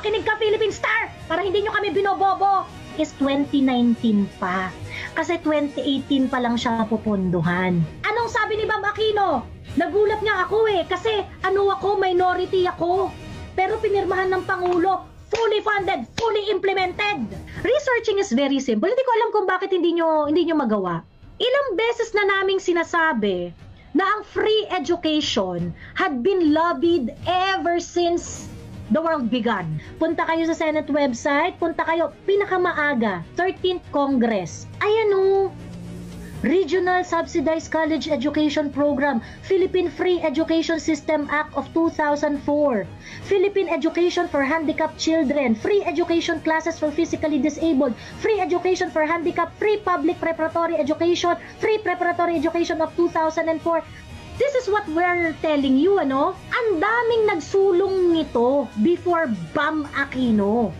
Kinig ka, Philippine Star, para hindi nyo kami binobobo. Is 2019 pa. Kasi 2018 pa lang siya pupunduhan. Anong sabi ni Ma'am Aquino? Nagulat nga ako kasi minority ako. Pero pinirmahan ng Pangulo, fully funded, fully implemented. Researching is very simple. Hindi ko alam kung bakit hindi nyo magawa. Ilang beses na naming sinasabi na ang free education had been lobbied ever since the world began. Punta kayo sa Senate website, punta kayo, pinakamaaga, 13th Congress. Ayan Regional Subsidized College Education Program, Philippine Free Education System Act of 2004, Philippine Education for Handicapped Children, Free Education Classes for Physically Disabled, Free Education for Handicapped, Free Public Preparatory Education, Free Preparatory Education of 2004. This is what we're telling you, Ang daming nagsulong nito before Bam Aquino.